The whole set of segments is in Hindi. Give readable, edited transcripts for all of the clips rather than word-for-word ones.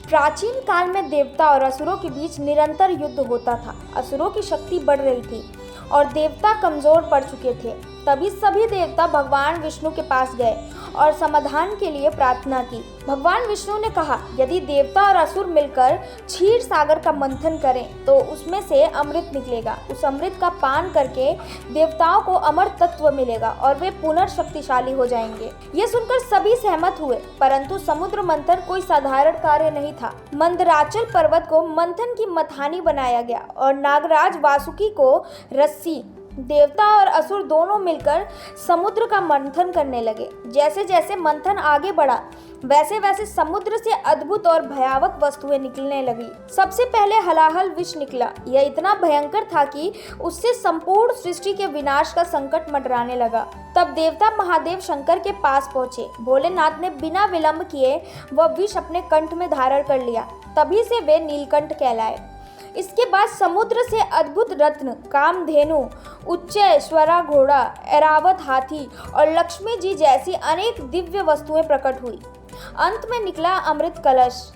प्राचीन काल में देवता और असुरों के बीच निरंतर युद्ध होता था। असुरों की शक्ति बढ़ रही थी और देवता कमजोर पड़ चुके थे। तभी सभी देवता भगवान विष्णु के पास गए और समाधान के लिए प्रार्थना की। भगवान विष्णु ने कहा, यदि देवता और असुर मिलकर क्षीर सागर का मंथन करें तो उसमें से अमृत निकलेगा। उस अमृत का पान करके देवताओं को अमर तत्व मिलेगा और वे पुनर्शक्तिशाली हो जाएंगे। ये सुनकर सभी सहमत हुए, परंतु समुद्र मंथन कोई साधारण कार्य नहीं था। मंदराचल पर्वत को मंथन की मथानी बनाया गया और नागराज वासुकी को रस्सी। देवता और असुर दोनों मिलकर समुद्र का मंथन करने लगे। जैसे जैसे मंथन आगे बढ़ा, वैसे वैसे समुद्र से अद्भुत और भयावह वस्तुएं निकलने लगी। सबसे पहले हलाहल विष निकला। यह इतना भयंकर था कि उससे संपूर्ण सृष्टि के विनाश का संकट मंडराने लगा। तब देवता महादेव शंकर के पास पहुंचे। भोलेनाथ ने बिना विलंब किए वह विष अपने कंठ में धारण कर लिया। तभी से वे नीलकंठ कहलाए। इसके बाद समुद्र से अद्भुत रत्न, कामधेनु, उच्च ऐश्वर्या घोड़ा, ऐरावत हाथी और लक्ष्मी जी जैसी अनेक दिव्य वस्तुएं प्रकट हुई। अंत में निकला अमृत कलश।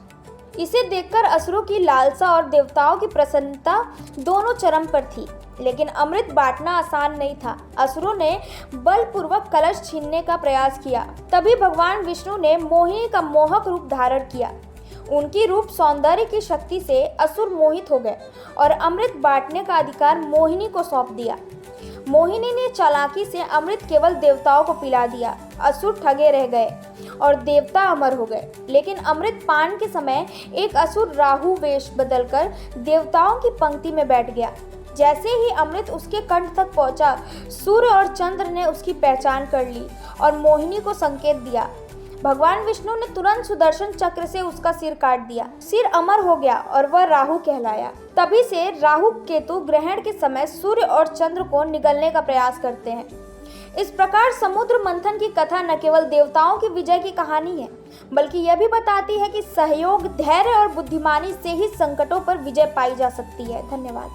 इसे देखकर असुरों की लालसा और देवताओं की प्रसन्नता दोनों चरम पर थी। लेकिन अमृत बांटना आसान नहीं था। असुरों ने बलपूर्वक कलश छीनने का प्रयास किया। तभी भगवान विष्णु ने मोहिनी का मोहक रूप धारण किया। उनकी रूप सौंदर्य की शक्ति से असुर मोहित हो गए और अमृत बांटने का अधिकार मोहिनी को सौंप दिया। मोहिनी ने चालाकी से अमृत केवल देवताओं को पिला दिया। असुर ठगे रह गए और देवता अमर हो गए। लेकिन अमृत पान के समय एक असुर राहु वेश बदलकर देवताओं की पंक्ति में बैठ गया। जैसे ही अमृत उसके कंठ तक पहुंचा, सूर्य और चंद्र ने उसकी पहचान कर ली और मोहिनी को संकेत दिया। भगवान विष्णु ने तुरंत सुदर्शन चक्र से उसका सिर काट दिया। सिर अमर हो गया और वह राहु कहलाया। तभी से राहु केतु ग्रहण के समय सूर्य और चंद्र को निगलने का प्रयास करते हैं। इस प्रकार समुद्र मंथन की कथा न केवल देवताओं की विजय की कहानी है, बल्कि यह भी बताती है कि सहयोग, धैर्य और बुद्धिमानी से ही संकटों पर विजय पाई जा सकती है। धन्यवाद।